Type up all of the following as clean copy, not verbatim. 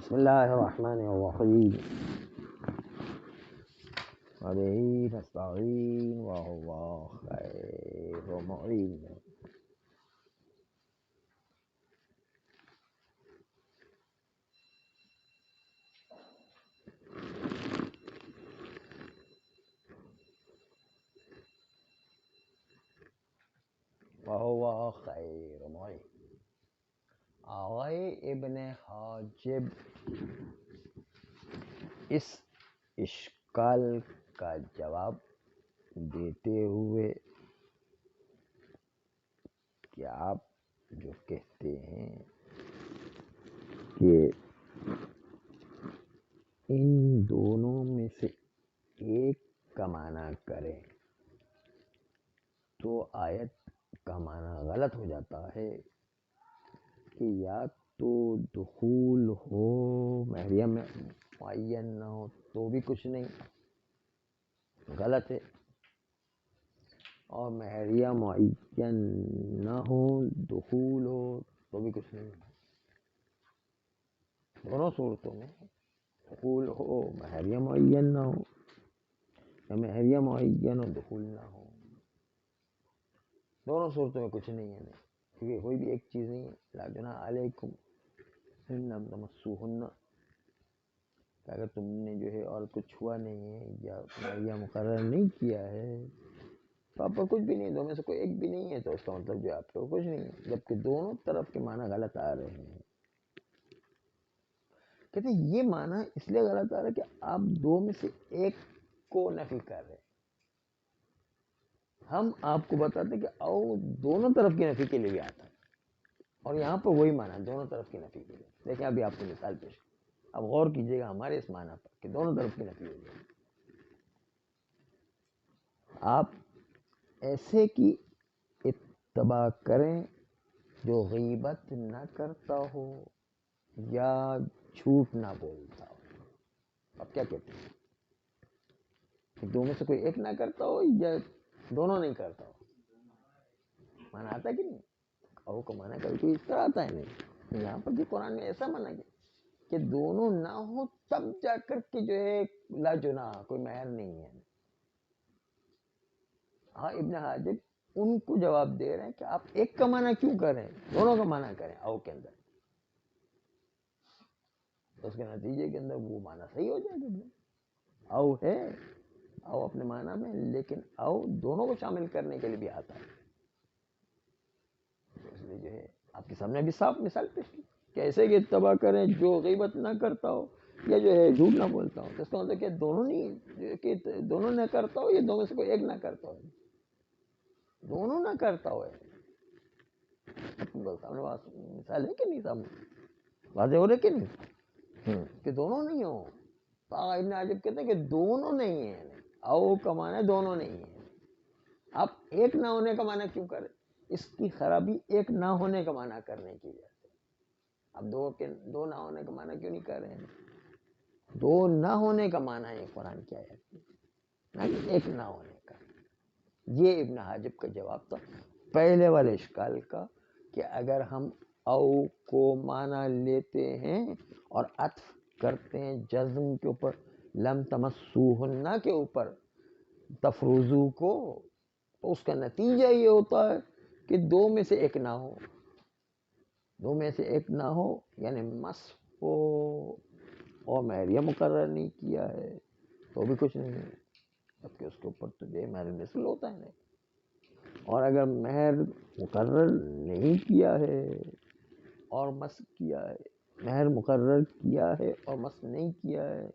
بسم اللہ الرحمن الرحیم وبه نستعین وهو خیر معین. وهو خیر معین. آغای ابن حاجب اس اشکال کا جواب دیتے ہوئے کہ آپ جو کہتے ہیں کہ ان دونوں میں سے ایک کا معنی کریں تو آیت کا معنی غلط ہو جاتا ہے کہ یا تو دخول ہو مہریہ میں معین نہ ہو تو بھی کچھ نہیں، غلط ہے، اور مہریہ معین نہ ہو دخول ہو تو بھی کچھ نہیں. دونوں صورتوں میں دخول ہو مہریہ معین نہ ہو یا مہریہ معین اور دخول نہ ہو، دونوں صورتوں میں کچھ نہیں ہے، کیونکہ کوئی بھی ایک چیز نہیں ہے. لا جناح علیکم ان لم تمسوہن، کہ اگر تم نے جو ہے عورت کو چھوا نہیں ہے یا مہریہ مقرر نہیں کیا ہے تو آپ پر کچھ بھی نہیں، دونوں میں سے کوئی ایک بھی نہیں ہے، تو اس کا مطلب جو آپ کو کچھ نہیں ہے، جبکہ دونوں طرف کے معنی غلط آ رہے ہیں. کہتے ہیں یہ معنی اس لیے غلط آ رہا ہے کہ آپ دو میں سے ایک کو نفی کر رہے ہیں. ہم آپ کو بتاتے ہیں کہ او دونوں طرف کی نفی کے لیے بھی آتا ہے، اور یہاں پر وہی معنی دونوں طرف کی نفی کے لیے. دیکھیں ابھی آپ کو مثال پیش، اب غور کیجئے گا ہمارے اس معنی پر کہ دونوں طرف کی نفی ہو جائے. آپ ایسے کی اتباع کریں جو غیبت نہ کرتا ہو یا جھوٹ نہ بولتا ہو. اب کیا کہتے ہیں کہ دو میں سے کوئی ایک نہ کرتا ہو یا دونوں نہیں کرتا ہو، معنی آتا ہے کہ نہیں؟ او کو معنی کبھی کوئی اس طرح آتا ہے نہیں. یہاں پر بھی قرآن میں ایسا معنی کہ دونوں نہ ہو تب جا کر کے جو ہے لا جناح، کوئی مہر نہیں ہے. ہاں ابن حاجب ان کو جواب دے رہے ہیں کہ آپ ایک کا معنی کیوں کریں، دونوں کا معنی کریں او کے اندر، اس کے نتیجے کے اندر وہ معنی صحیح ہو جائے گا. او ہے او اپنے معنی میں، لیکن او دونوں کو شامل کرنے کے لیے بھی آتا ہے. اس لیے جو ہے آپ کے سامنے بھی صاف مثال پیش کی کہ ایسے کہ اتباع کریں جو غیبت نہ کرتا ہو یا جو ہے جھوٹ نہ بولتا ہو. اس کا مطلب کہ دونوں نہیں، کہ دونوں نہ کرتا ہو یا دونوں میں سے کوئی ایک نہ کرتا ہو، دونوں نہ کرتا ہو. مثال ہے کہ نہیں سامنے، واضح ہو رہے کہ نہیں کہ دونوں نہیں ہو. ابن حاجب کہتے ہیں کہ دونوں نہیں ہیں، او کا معنی دونوں نہیں ہیں. آپ ایک نہ ہونے کا معنی کیوں کریں؟ اس کی خرابی ایک نہ ہونے کا معنی کرنے کی وجہ سے. اب دو نہ ہونے کا معنی کیوں نہیں کر رہے ہیں؟ دو نہ ہونے کا معنی ہے قرآن کی آیت میں، نہ کہ ایک نہ ہونے کا. یہ ابن حاجب کا جواب تھا پہلے والے اشکال کا کہ اگر ہم او کو معنی لیتے ہیں اور عطف کرتے ہیں جزم کے اوپر، لم تمسوہن کے اوپر تفروزو کو، تو اس کا نتیجہ یہ ہوتا ہے کہ دو میں سے ایک نہ ہو. دو میں سے ایک نہ ہو یعنی مس ہو اور مہریہ مقرر نہیں کیا ہے تو بھی کچھ نہیں ہے، جبکہ اس کے اوپر تو جو مہر نسل ہوتا ہے. اور اگر مہر مقرر نہیں کیا ہے اور مس کیا ہے، مہر مقرر کیا ہے اور مس نہیں کیا ہے،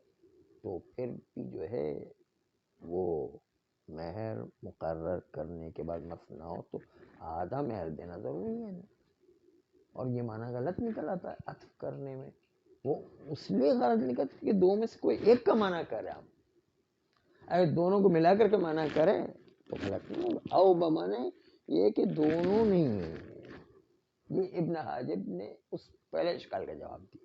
تو پھر بھی جو ہے وہ مہر مقرر کرنے کے بعد مس نہ ہو تو آدھا مہر دینا ضروری ہے. اور یہ معنی غلط نکل آتا ہے عطف کرنے میں. وہ اس لیے غلط نکلتا کہ دو میں سے کوئی ایک کا معنی کرے. آپ اگر دونوں کو ملا کر کے معنی کریں تو غلط نہیں ہوگا. او بمانے یہ کہ دونوں نہیں ہیں. یہ ابن حاجب نے اس پہلے اشکال کا جواب دیا.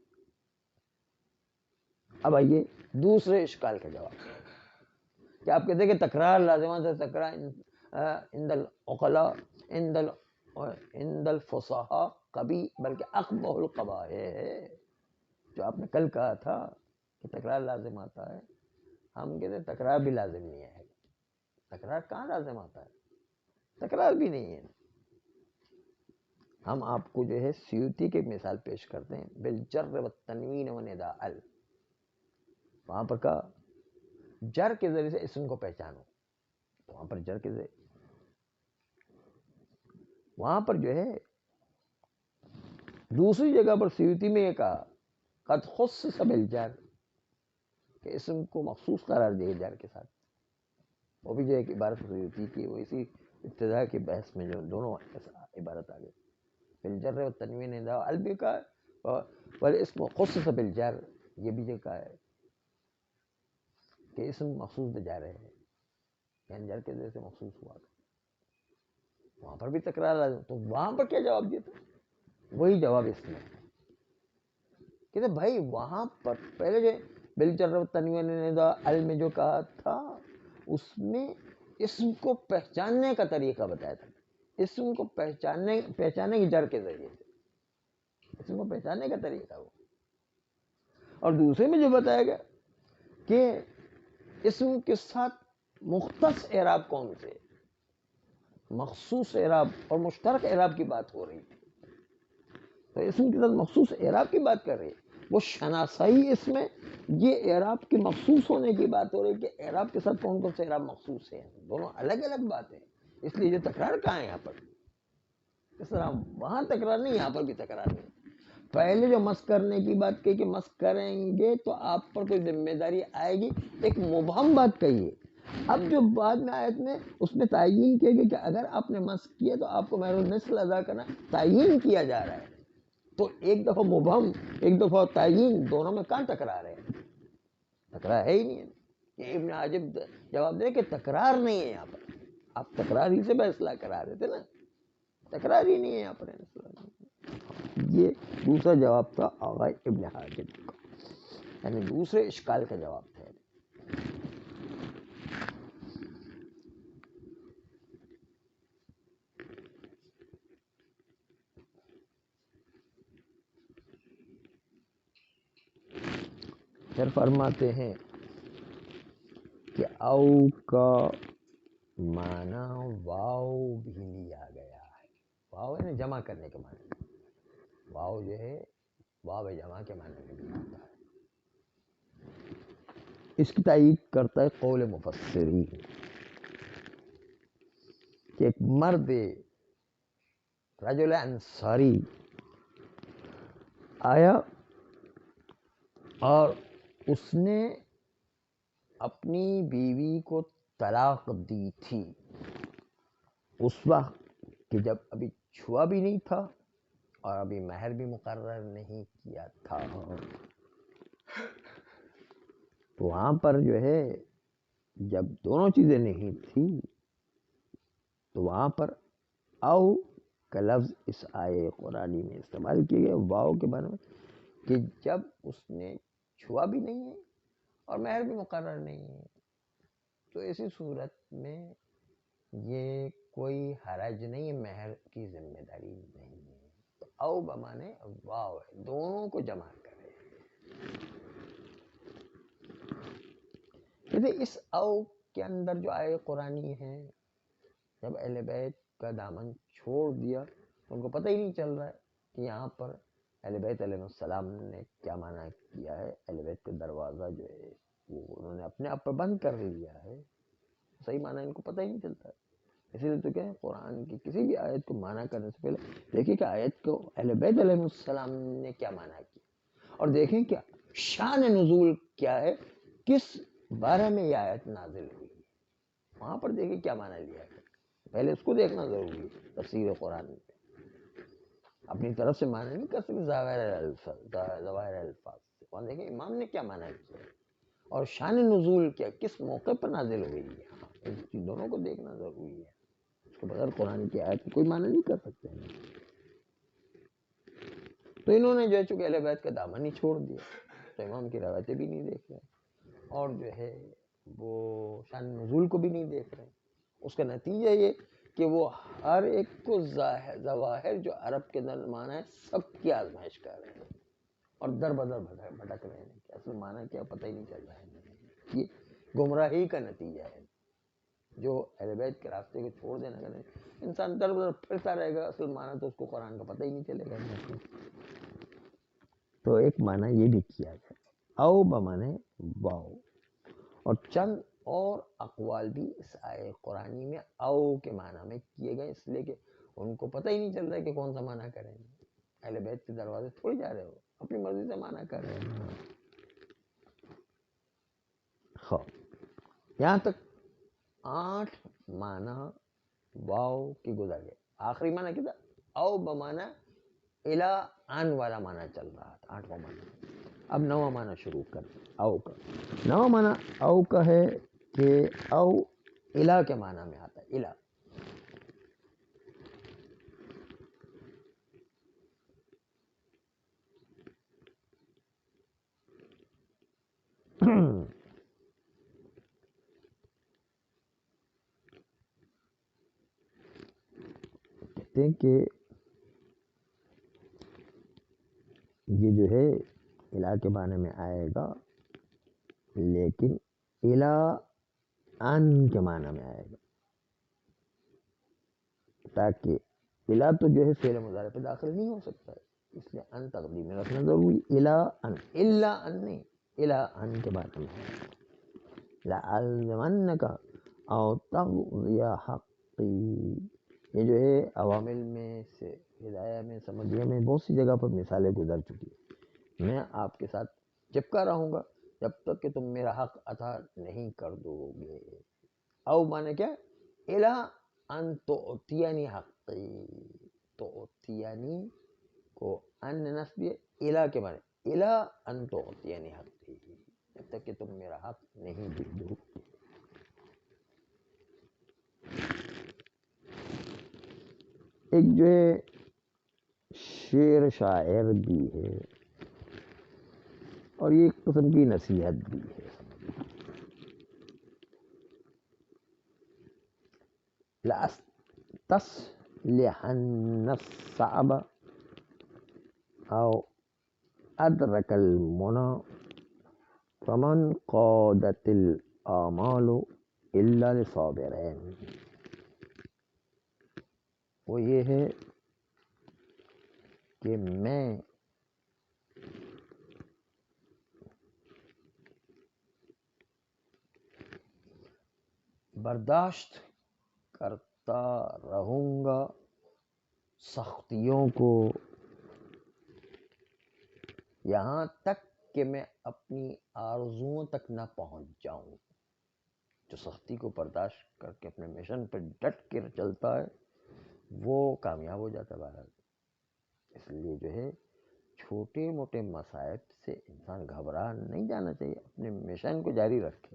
اب آئیے دوسرے اشکال کا جواب کہ آپ کہتے ہیں کہ تکرار لازمان سے تکرار عند العقلاء عند الفصحاء کبھی بلکہ اقبح القبائح ہے. جو آپ نے کل کہا تھا کہ تکرار لازم آتا ہے، ہم کہتے ہیں تکرار بھی لازم نہیں ہے. تکرار کہاں لازم آتا ہے؟ تکرار بھی نہیں ہے. ہم آپ کو جو ہے سیوطی کی مثال پیش کرتے ہیں، بالجر والتنوین ونداء ال. وہاں پر کہا جر کے ذریعے سے اسم کو پہچانو، تو وہاں پر جر کے ذریعے، وہاں پر جو ہے دوسری جگہ پر سیوطی میں یہ کہا قد خصص بالجر، کہ اسم کو مخصوص قرار دیا جر کے ساتھ. وہ بھی جو ایک عبارت سیوطی کی، وہ اسی ابتدا کی بحث میں جو دونوں عبارت آ گئی. بالجر والتنوین ونداء ال بھی کہا، والاسم خصص بالجر یہ بھی جو کہا ہے کہ اسم مخصوص بجا رہے ہیں، یعنی جر کے ذریعے سے مخصوص ہوا. وہاں پر بھی تکرار لازم. تو وہاں پر کیا جواب دیا تھا؟ وہی جواب اس میں کہ بھائی وہاں پر پہلے جو بالجر والتنوین ونداء ال میں جو کہا تھا اس میں اسم کو پہچاننے کا طریقہ بتایا تھا. اسم کو پہچاننے کی جر کے ذریعے سے اسم کو پہچاننے کا طریقہ وہ. اور دوسرے میں جو بتایا گیا کہ اسم کے ساتھ مختص اعراب کون سے، مخصوص اعراب اور مشترک اعراب کی بات ہو رہی تھی. تو اسم کے ساتھ مخصوص اعراب کی بات کر رہی ہے. وہ شناسائی اس میں یہ اعراب کے مخصوص ہونے کی بات ہو رہی ہے کہ اعراب کے ساتھ کون کون سے اعراب مخصوص ہیں. دونوں الگ الگ باتیں، اس لیے جو تکرار کہاں ہے یہاں پر؟ اس طرح وہاں تکرار نہیں، یہاں پر بھی تکرار نہیں. پہلے جو مس کرنے کی بات کہی کہ مس کریں گے تو آپ پر کوئی ذمہ داری آئے گی، ایک مبہم بات کہی ہے. اب جو بعد میں آیت میں اس میں تعین کیا گیا کہ اگر آپ نے مس کیا تو آپ کو مہر النصف ادا کرنا، تعین کیا جا رہا ہے. تو ایک دفعہ مبہم ایک دفعہ تعین، دونوں میں کہاں تکرار ہے؟ تکرار ہے ہی نہیں ہے. یہ ابن حاجب جواب دے کہ تکرار نہیں ہے یہاں پر. آپ تکرار ہی سے فیصلہ کرا رہے تھے نا، تکرار ہی نہیں ہے یہاں پر. یہ دوسرا جواب تھا آغا ابن حاجب کا، یعنی دوسرے اشکال کا جواب تھا. پھر فرماتے ہیں کہ او کا معنی واو بھی لیا گیا ہے. واو یعنی جمع کرنے کے معنی. واو جو ہے واو جمع کے معنی میں بھی آتا ہے. اس کی تائید کرتا ہے قول مفسرین کہ ایک مرد رجل انصاری آیا اور اس نے اپنی بیوی کو طلاق دی تھی اس وقت کہ جب ابھی چھوا بھی نہیں تھا اور ابھی مہر بھی مقرر نہیں کیا تھا. تو وہاں پر جو ہے جب دونوں چیزیں نہیں تھی تو وہاں پر او کا لفظ اس آیے قرآنی میں استعمال کیا گیا واو کے بارے میں کہ جب اس نے چھوا بھی نہیں ہے اور مہر بھی مقرر نہیں ہے، تو ایسی صورت میں یہ کوئی حرج نہیں ہے، مہر کی ذمہ داری نہیں ہے. تو او بمانے واو ہے، دونوں کو جمع کرے. اس او کے اندر جو آئے قرآنی ہے، جب اہل بیت کا دامن چھوڑ دیا تو ان کو پتہ ہی نہیں چل رہا ہے کہ یہاں پر اہل بیت علیہ السلام نے کیا معنی کیا ہے. اہل بیت کا دروازہ جو ہے وہ انہوں نے اپنے آپ پر بند کر لیا ہے، صحیح معنی ان کو پتہ ہی نہیں چلتا ہے. اسی لیے تو کہ قرآن کی کسی بھی آیت کو معنی کرنے سے پہلے دیکھیں کہ آیت کو اہل بیت علیہ السلام نے کیا معنی کیا، اور دیکھیں کہ شان نزول کیا ہے، کس بارے میں یہ آیت نازل ہوئی ہے. وہاں پر دیکھیں کیا معنی لیا ہے، پہلے اس کو دیکھنا ضروری ہے. تفسیر قرآن میں اپنی طرف سے معنی نہیں کر سکتے ظواہر الفاظ سے. وہاں دیکھیں امام نے کیا معنی کیا اور شان نزول کیا، کس موقع پر نازل ہوئی ہے. ان دونوں کو دیکھنا ضروری ہے. اس کے بغیر قرآن کی آیت کوئی معنی نہیں کر سکتے ہیں. تو انہوں نے جو ہے چونکہ اہل بیت کا دامن ہی چھوڑ دیا تو امام کی روایتیں بھی نہیں دیکھ رہے اور جو ہے وہ شان نزول کو بھی نہیں دیکھ رہے. اس کا نتیجہ یہ کہ وہ ہر ایک کو ظواہر جو عرب کے اندر معنی ہے سب کی آزمائش کر رہے ہیں. اور در بدر بھٹک رہے ہیں کہ اصل معنی کیا پتہ ہی نہیں چل رہا ہے. یہ گمراہی کا نتیجہ ہے. جو اہل بیت کے راستے کو چھوڑ دینا کریں انسان در بدر پھرتا رہے گا، اصل معنی تو اس کو قرآن کا پتہ ہی نہیں چلے گا. تو ایک معنی یہ بھی کیا جائے او بمانے واؤ، اور چند اور اقوال بھی اس آئے قرآنی میں او کے معنی میں کیے گئے، اس لیے کہ ان کو پتہ ہی نہیں چل رہا ہے کہ کون سا معنی کریں. اہل بیت کے دروازے تھوڑی جا رہے ہو، اپنی مرضی سے معنی کر رہے ہیں. یہاں تک 8 معنی واؤ کی گزر گئے. آخری معنی کیا تھا؟ او بمانا الا ان والا معنی چل رہا تھا، 8واں معنی. اب 9واں معنی شروع کر او کا. 9واں معنی او کا ہے کہ او الا کے معنی میں آتا ہے. الا کہتے ہیں کہ یہ جو ہے الا کے معنی میں آئے گا، لیکن الا ان کے معنی میں آئے گا، تاکہ الا تو جو ہے فعل مضارع پہ داخل نہیں ہو سکتا ہے، اس لیے ان تقدیم میں رکھنا ضروری. الا ان، الا ان نہیں، الا ان کے معنی میں لَأَلْزَمَنَّكَ او تقضی حقی. یہ جو ہے عوامل میں سے ہدایہ میں سمجھیے میں بہت سی جگہ پر مثالیں گزر چکی ہیں. میں آپ کے ساتھ چپکا رہوں گا جب تک کہ تم میرا حق عطا نہیں کر دو گے. او مانے کیا؟ الا ان تؤتینی حقی. تؤتینی کو ان نصب الا کے معنی الا ان تؤتینی حقی، جب تک کہ تم میرا حق نہیں دے دو. ایک جو ہے شعر شاعر بھی ہے اور یہ ایک قسم کی نصیحت بھی ہے. لَأَسْتَصْلِحَنَّ الصَّعْبَ او أدرك المنى فمن قادت الآمال إلا لصابرين. وہ یہ ہے کہ میں برداشت کرتا رہوں گا سختیوں کو، یہاں تک کہ میں اپنی آرزوؤں تک نہ پہنچ جاؤں. جو سختی کو برداشت کر کے اپنے مشن پہ ڈٹ کے چلتا ہے وہ کامیاب ہو جاتا ہے بہرحال. اس لیے جو ہے چھوٹے موٹے مصائب سے انسان گھبرا نہیں جانا چاہیے، اپنے مشن کو جاری رکھے.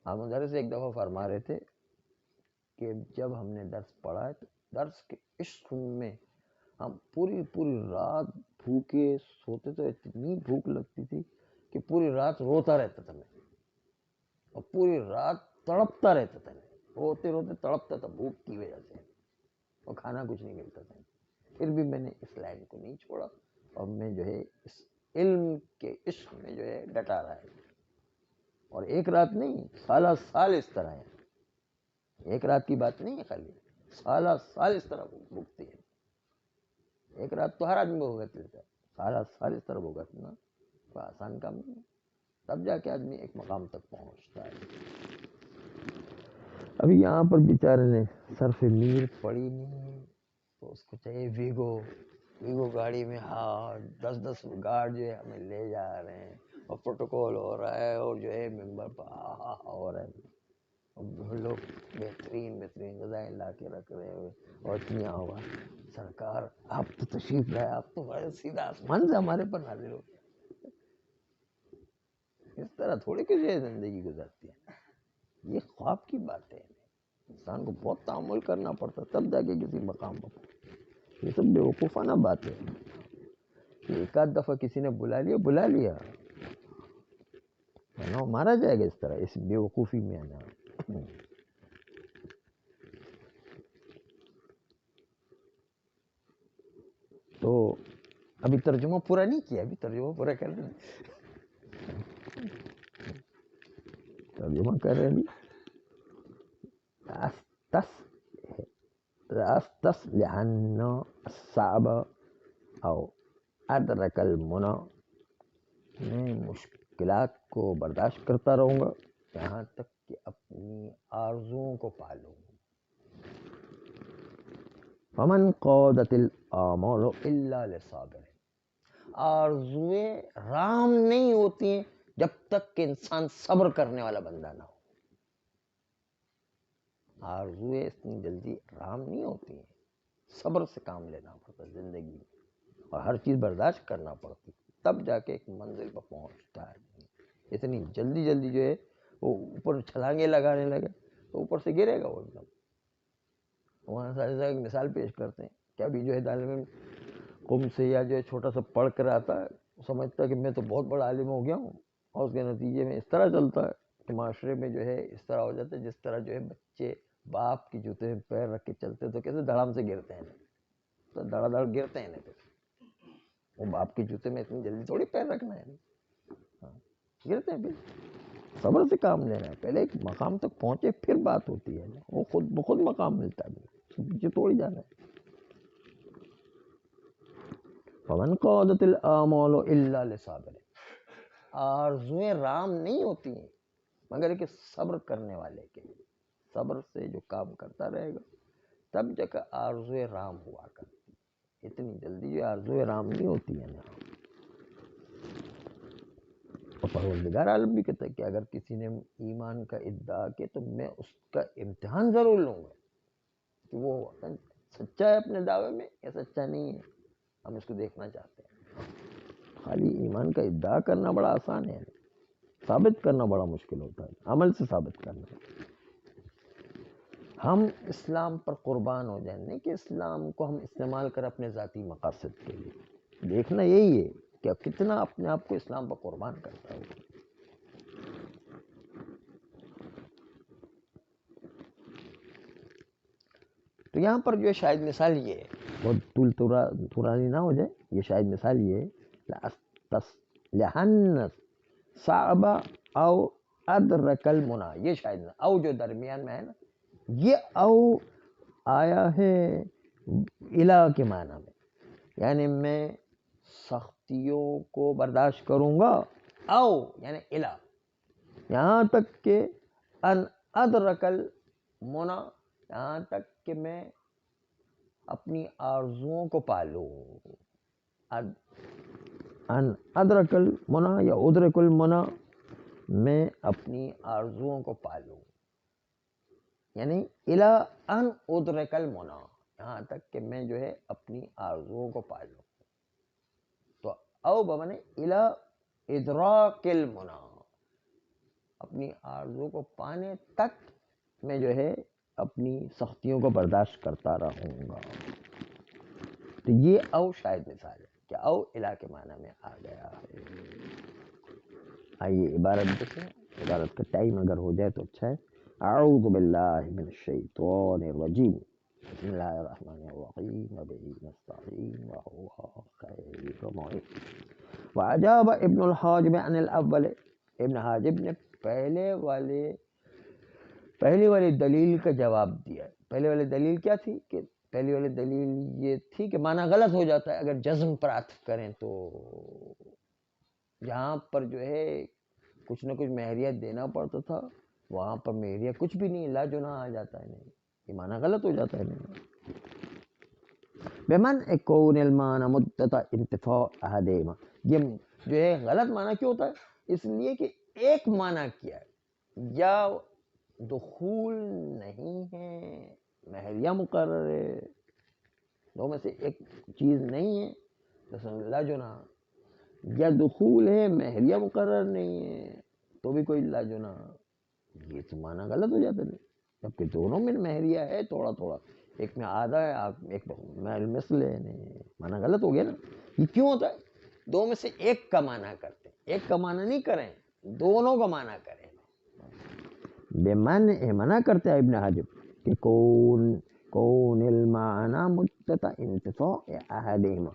ہم ادھر سے ایک دفعہ فرما رہے تھے کہ جب ہم نے درس پڑھا ہے تو درس کے عشق میں ہم پوری رات بھوکے سوتے، تو اتنی بھوک لگتی تھی کہ پوری رات روتا رہتا تھا میں، اور پوری رات تڑپتا رہتا تھا میں، روتے روتے تڑپتا تھا بھوک کی وجہ سے، اور کھانا کچھ نہیں ملتا تھا. پھر بھی میں نے اس لائن کو نہیں چھوڑا اور میں جو ہے اس علم کے عشق میں جو ہے ڈٹا رہا ہے. اور ایک رات نہیں، سالہ سال اس طرح ہے. ایک رات کی بات نہیں ہے، خالی سالہ سال اس طرح بھوکتے ہیں. ایک رات تو ہر آدمی بھوگت لیتا ہے، سالہ سال اس طرح بھوگتنا کوئی آسان کام نہیں ہے. تب جا کے آدمی ایک مقام تک پہنچتا ہے. ابھی یہاں پر بیچارے نے صرف میر پڑی نہیں، تو اس کو چاہیے ویگو گاڑی میں 10 گارڈ جو ہے ہمیں لے جا رہے ہیں، اور پروٹوکول ہو رہا ہے، اور جو ہے ممبر پر ہو رہا ہے، اور لوگ بہترین غذائیں لا کے رکھ رہے ہیں، اور اتنی آواز سرکار آپ تو تشریف لائے، آپ تو سیدھا آسمان سے ہمارے پر نازل ہو گیا. اس طرح تھوڑی کسی زندگی گزرتی ہے. یہ خواب کی بات ہے، انسان کو بہت تعامل کرنا پڑتا تب جا کے کسی مقام پر. یہ سب بے وقوفانہ بات ہے. ایک آدھ دفعہ کسی نے بلا لیا نا، مارا جائے گا اس طرح، اس بے وقوفی میں آنا. تو ابھی ترجمہ پورا نہیں کیا، ابھی ترجمہ پورا کر رہے ہیں، ترجمہ کر رہے ہیں ابھی. لأستسلحن الصعب او ادرک المنى، میں مشکلات کو برداشت کرتا رہوں گا یہاں تک کہ اپنی آرزوؤں کو پالوں. فمن قادت الآمال الا لصابر، آرزویں رام نہیں ہوتی ہیں جب تک کہ انسان صبر کرنے والا بندہ نہ ہو. آرزویں اتنی جلدی رام نہیں ہوتی ہیں، صبر سے کام لینا پڑتا زندگی میں، اور ہر چیز برداشت کرنا پڑتی، تب جا کے ایک منزل پر پہنچتا ہے. اتنی جلدی جلدی جو ہے وہ اوپر چھلانگیں لگانے لگے تو اوپر سے گرے گا وہ ایک دم. وہاں سارے ایک مثال پیش کرتے ہیں کہ ابھی جو ہے عالم قم سے یا جو ہے چھوٹا سا پڑھ کر آتا ہے، سمجھتا ہے کہ میں تو بہت بڑا عالم ہو گیا ہوں، اور اس کے نتیجے میں اس طرح چلتا ہے کہ معاشرے میں جو ہے اس طرح ہو جاتا ہے جس طرح جو ہے بچے باپ کی جوتے میں پیر رکھ کے چلتے تو کیسے دھڑام سے گرتے ہیں، تو دھڑا دھڑ گرتے ہیں. وہ باپ کے جوتے میں اتنی جلدی تھوڑی پیر رکھنا ہے، گرتے ہیں. پھر صبر سے کام لینا ہے، پہلے ایک مقام تک پہنچے پھر بات ہوتی ہے، وہ خود بخود مقام ملتا ہے، پیچھے توڑ جانا ہے. فمن قادت الآمال الا لصابر، آرزویں رام نہیں ہوتی ہیں مگر کہ صبر کرنے والے کے لیے. صبر سے جو کام کرتا رہے گا تب جا کر آرزویں رام ہوا کرتی. اتنی جلدی جو آرزویں رام نہیں ہوتی ہیں نا. اور پروردگار عالم بھی کہتا ہے کہ اگر کسی نے ایمان کا ادعا کیا تو میں اس کا امتحان ضرور لوں گا کہ وہ سچا ہے اپنے دعوے میں یا سچا نہیں ہے. ہم اس کو دیکھنا چاہتے ہیں. خالی ایمان کا ادعا کرنا بڑا آسان ہے، ثابت کرنا بڑا مشکل ہوتا ہے، عمل سے ثابت کرنا. ہم اسلام پر قربان ہو جائیں، نہیں کہ اسلام کو ہم استعمال کریں اپنے ذاتی مقاصد کے لیے. دیکھنا یہی ہے کہ کتنا اپنے آپ کو اسلام پر قربان کرتا ہے. تو یہاں پر جو شاید مثال یہ ہے، بہت طولانی نہ ہو جائے، یہ شاید مثال یہ ہے لأستسلحن صعب او ادرک المنى. یہ شاید او جو درمیان میں ہے نا، یہ او آیا ہے الہ کے معنی میں، یعنی میں سختیوں کو برداشت کروں گا، او یعنی الہ، یہاں تک کہ ان ادرک المنى، یہاں تک کہ میں اپنی آرزوؤں کو پالوں. ان ادرک المنى یا ادرک المنى، میں اپنی آرزوؤں کو پالوں، یعنی الى ان ادرک المنى، یہاں تک کہ میں جو ہے اپنی آرزوؤں کو پالوں. تو او بمانے الى ادراک المنى، اپنی آرزو کو پانے تک میں جو ہے اپنی سختیوں کو برداشت کرتا رہوں گا. تو یہ او شاید مثال ہے کہ او الہ کے معنی میں آ گیا ہے. آئیے عبارت دیکھیں، عبارت کا ٹائم اگر ہو جائے تو اچھا ہے. اعوذ باللہ من الشیطان الرجیم، بسم اللہ الرحمن الرحیم، وبہ نستعین وهو خیر معین. وأجاب ابن الحاجب عن الاول، ابن حاجب نے پہلی والی دلیل کا جواب دیا. پہلے والی دلیل کیا تھی؟ کہ پہلی والی دلیل یہ تھی کہ معنی غلط ہو جاتا ہے اگر جزم پر عطف کریں، تو جہاں پر جو ہے کچھ نہ کچھ مہریہ دینا پڑتا تھا وہاں پر مہریہ کچھ بھی نہیں، لا جناح آ جاتا ہے. نہیں، یہ معنی غلط ہو جاتا ہے. نہیں، بمن کون المعنی مدت انتفاع احدہما، یہ جو ہے غلط معنی کیوں ہوتا ہے؟ اس لیے کہ ایک معنی کیا ہے، یا دخول نہیں ہے، مہریہ مقرر ہے، دو میں سے ایک چیز نہیں ہے تو لا جناح، یا دخول ہے مہریہ مقرر نہیں ہے تو بھی کوئی لا جناح. یہ تو معنی غلط ہو جاتا ہے، جبکہ دونوں میں مہریہ ہے تھوڑا تھوڑا، ایک میں آدھا ہے ایک مثل ہے. نہیں، معنی غلط ہو گیا نا. یہ کیوں ہوتا ہے؟ دو میں سے ایک کا معنی کرتے ہیں، ایک کا معنی نہیں کریں، دونوں کا معنی کریں. بے معنی منع کرتے ہیں ابن حاجب کہ کون المعنی مدت انتفاع احدہما،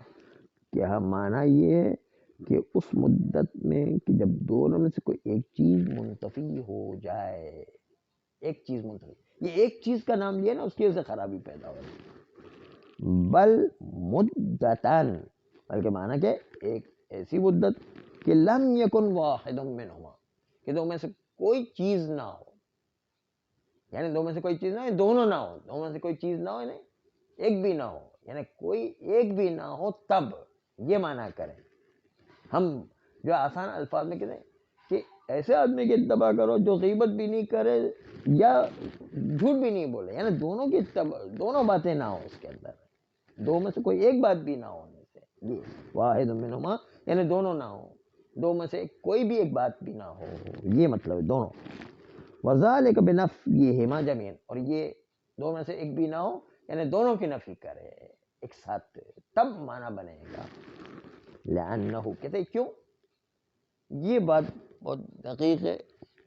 کہ ہم معنی یہ ہے کہ اس مدت میں کہ جب دونوں میں سے کوئی ایک چیز منتفی ہو جائے، ایک چیز منتفی، یہ ایک چیز کا نام لیا نا، اس کی وجہ سے خرابی پیدا ہو رہی، بل مدتن، بلکہ معنی کہ ایک ایسی مدت کہ لم یکن واحد منہما، کہ دو میں سے کوئی چیز نہ ہو، یعنی دو میں سے کوئی چیز نہ ہو، دونوں نہ ہو، دو میں سے کوئی چیز نہ ہو، یعنی ایک بھی نہ ہو، یعنی کوئی ایک بھی نہ ہو تب یہ معنی کریں۔ ہم جو آسان الفاظ میں کہتے ہیں کہ ایسے آدمی کی اتباع کرو جو غیبت بھی نہیں کرے یا جھوٹ بھی نہیں بولے، یعنی دونوں کی دونوں باتیں نہ ہو اس کے اندر، دو میں سے کوئی ایک بات بھی نہ ہونے سے، یہ واحد منہما یعنی دونوں نہ ہو، دو میں سے کوئی بھی ایک بات بھی نہ ہو، یہ مطلب ہے دونوں۔ وذالک بنفیہما جميعا، اور یہ دو میں سے ایک بھی نہ ہو یعنی دونوں کی نفی کرے ایک ساتھ، تب معنی بنے گا۔ لأنہ، کہتے کیوں؟ یہ بات بہت دقیق ہے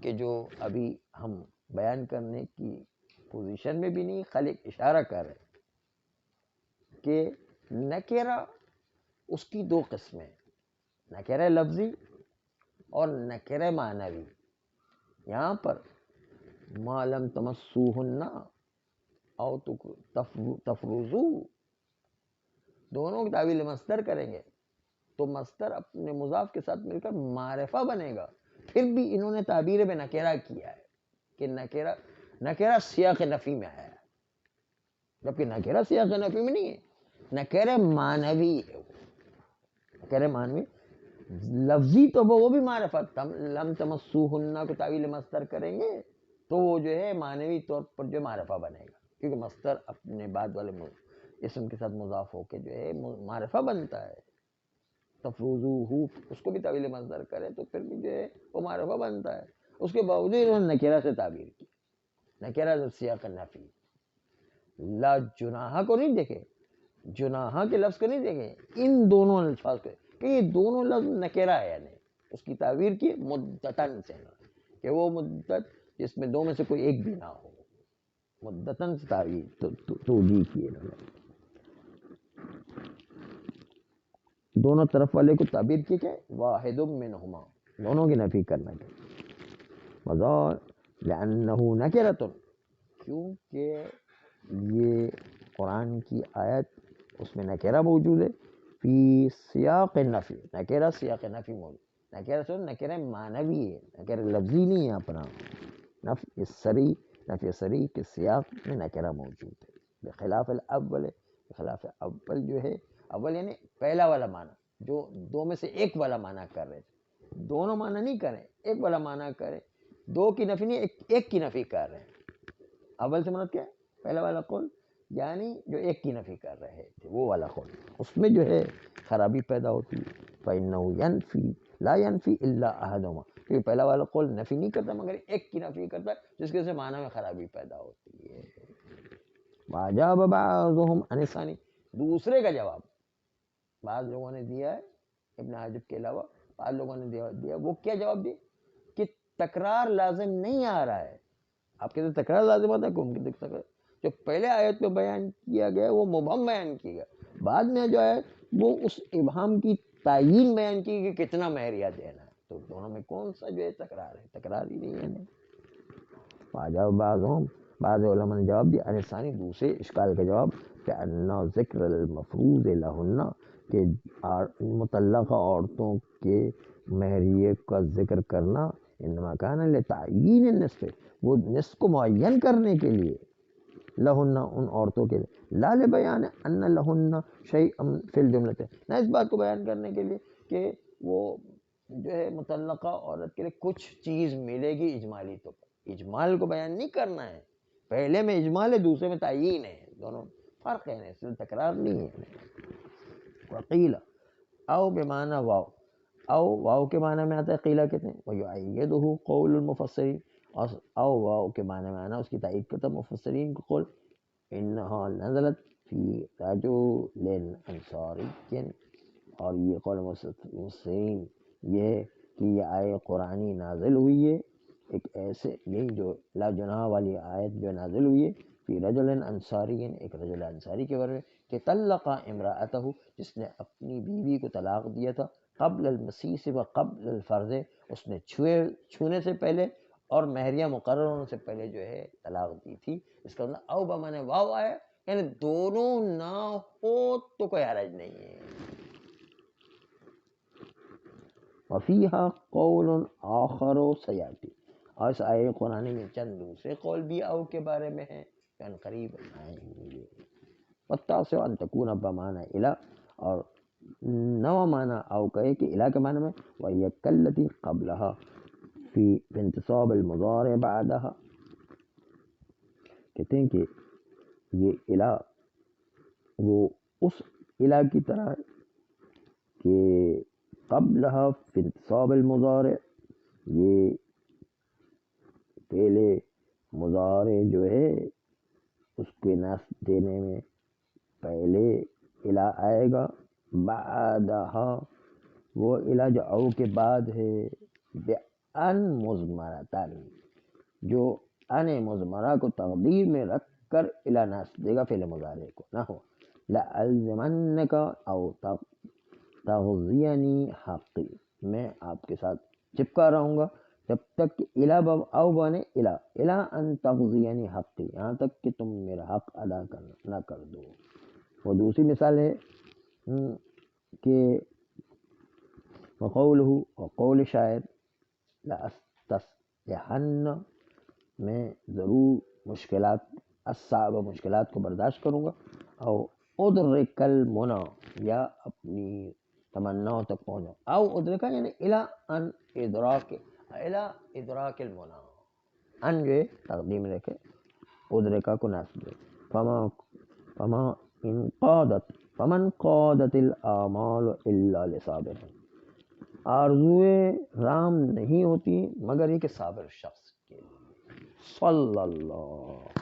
کہ جو ابھی ہم بیان کرنے کی پوزیشن میں بھی نہیں، خالی اشارہ کر رہے کہ نکرہ اس کی دو قسمیں، نکرہ لفظی اور نکرہ معنوی۔ یہاں پر ما لم تمسوہن او تفرزو، دونوں کی تعویل مصدر کریں گے تو مصدر اپنے مضاف کے ساتھ مل کر معرفہ بنے گا، پھر بھی انہوں نے تعبیر بے نکرہ کیا ہے کہ نکرہ سیاق نفی میں آیا ہے، جبکہ نکرہ سیاق نفی میں نہیں ہے، نکرہ معنوی ہے، نکرہ معنوی لفظی تو وہ بھی معرفت، لم تمسوہن کو تعویل مصدر کریں گے تو وہ جو ہے معنوی طور پر جو معرفہ بنے گا، کیونکہ مصدر اپنے بعد والے اسم کے ساتھ مضاف ہو کے جو ہے معرفہ بنتا ہے۔ تفروزوہ اس کو بھی تعویل مصدر کرے تو پھر بھی جو ہے وہ معرفہ بنتا ہے، اس کے باوجود انہوں نے نکرہ سے تعبیر کی، نکرہ سیاق نفی۔ لا جناح کو نہیں دیکھے، جناح کے لفظ کو نہیں دیکھے، ان دونوں الفاظ کو کہ یہ دونوں لفظ نکرہ ہے، یعنی اس کی تعبیر کی مدتن سے، کہ وہ مدت جس میں دو میں سے کوئی ایک بھی نہ ہو، مدتن سے تعبیر توجیہ کیے انہوں نے، دونوں طرف والے کو تعبیر کی کہ واحد منہما، دونوں کی نفی کرنا ہے۔ وذا لأنہ نکرۃ، کیونکہ یہ قرآن کی آیت اس میں نکرہ موجود ہے، فی سیاق نفی، نکرہ سیاق نفی موجود، نکرہ سے نکرہ معنوی ہے، نکرہ لفظی نہیں ہے اپنا، نفی صریح کے سیاق میں نکرہ موجود ہے، بخلاف الاول، بخلاف اول جو ہے، اول یعنی پہلا والا معنی جو دو میں سے ایک والا معنی کر رہے تھے، دونوں معنی نہیں کریں، ایک والا معنی کریں، دو کی نفی نہیں ایک کی نفی کر رہے ہیں۔ اول سے مراد کیا ہے؟ پہلا والا قول، یعنی جو ایک کی نفی کر رہے تھے وہ والا قول، اس میں جو ہے خرابی پیدا ہوتی ہے۔ فَإِنَّهُ يَنْفِي لَا يَنْفِي إِلَّا أَحَدُهُمَا، کیونکہ پہلا والا قول نفی نہیں کرتا مگر ایک کی نفی کرتا ہے، جس کی وجہ سے معنی میں خرابی پیدا ہوتی ہے۔ وَأَجَابَ بَعْضُهُمْ عَنِ الثَّانِي، دوسرے کا جواب بعض لوگوں نے دیا ہے، ابن حاجب کے علاوہ بعض لوگوں نے دیا، وہ کیا جواب دیا کہ تکرار لازم نہیں آ رہا ہے۔ آپ کہتے ہیں تکرار لازم آتا ہے، کون کی تکرار؟ جو پہلے آیت میں بیان کیا گیا وہ مبہم بیان کیا گیا، بعد میں جو ہے وہ اس ابہام کی تعیین بیان کی کہ کتنا مہریہ دینا ہے، تو دونوں میں کون سا جو ہے تکرار ہے؟ تکرار ہی نہیں ہے۔ واجب بعض علماء نے جواب دیا انسانی، دوسرے اشکال کا جواب کہ انا ذکر المفروض لہن، کہ مطلقہ عورتوں کے مہریے کا ذکر کرنا انما کان لتعیین النصف، وہ نصف کو معین کرنے کے لیے، لہن ان عورتوں کے لیے، لا لبیان ان لہن شیئا فی الجملۃ، نہ اس بات کو بیان کرنے کے لیے کہ وہ جو ہے مطلقہ عورت کے لیے کچھ چیز ملے گی اجمالی طور پر، اجمال کو بیان نہیں کرنا ہے، پہلے میں اجمال ہے دوسرے میں تعیین ہے، دونوں فرق ہے، اس لیے تکرار نہیں ہے۔ وقیل او بمعنی واو، او واو کے معنی میں آتا ہے قیلہ کہتے ہیں، ویؤیدہ قول المفسرین، او واو کے معنی میں آنا اس کی تائید کرتا مفسرین کو قول، انہا نزلت فی رجل انصاری، اور یہ قول مفسرین یہ کہ یہ آیت قرآنی نازل ہوئی ہے ایک ایسے، یہی جو لا جناح والی آیت جو نازل ہوئی ہے فی رجل انصاری، ایک رجل انصاری کے بارے میں کہ طلق امرأتہ، جس نے اپنی بیوی کو طلاق دیا تھا، قبل المسیس و قبل الفرض، اس نے چھونے سے پہلے اور مہریہ مقرر ہونے سے پہلے جو ہے طلاق دی تھی. اس کا مطلب او بمانے واو آیا، یعنی دونوں نہ ہو تو کوئی حرج نہیں ہے. وفیہا قول آخر سیاتی، اور اس آیے قرآن میں چند دوسرے قول بھی او کے بارے میں ہیں جو قریب آئیں گے. والتاسع ان تکون بمعنی الی، اور نو معنی او کہے کہ الی کے معنی میں وہی کلتی قبلہا فی انتصاب المضارع بعدہا، کہتے ہیں کہ یہ الی وہ اس الی کی طرح ہے کہ قبلہا فی انتصاب المضارع، یہ پہلے مضارع جو ہے اس کے نصب دینے میں پہلے الی آئے گا، بعدہا وہ الی جو او کے بعد ہے، بأن مضمرتن، جو ان مضمرہ کو تقدیر میں رکھ کر الی نصب دے گا فعل مضارع کو. نہ ہو لألزمنک او تغزینی حقی، میں آپ کے ساتھ چپکا رہوں گا جب تک کہ او بنے الی ان تغزینی حقی، یہاں تک کہ تم میرا حق ادا نہ کر دو. وہ دوسری مثال ہے کہ وقولہ، وقول شاعر لأستصلحن، میں ضرور مشکلات الصعب، مشکلات کو برداشت کروں گا، او ادرک المنی، یا اپنی تمناؤں تک پہنچا، او ادرکا یعنی الی ان ادراک المنی، ان جو ہے تقدیم رکھے، ادرکا کو نصب دے. فمن قادت الآمال الا لصابر، آرزوئیں رام نہیں ہوتی مگر یہ کہ صابر شخص کے لیے. صلی اللہ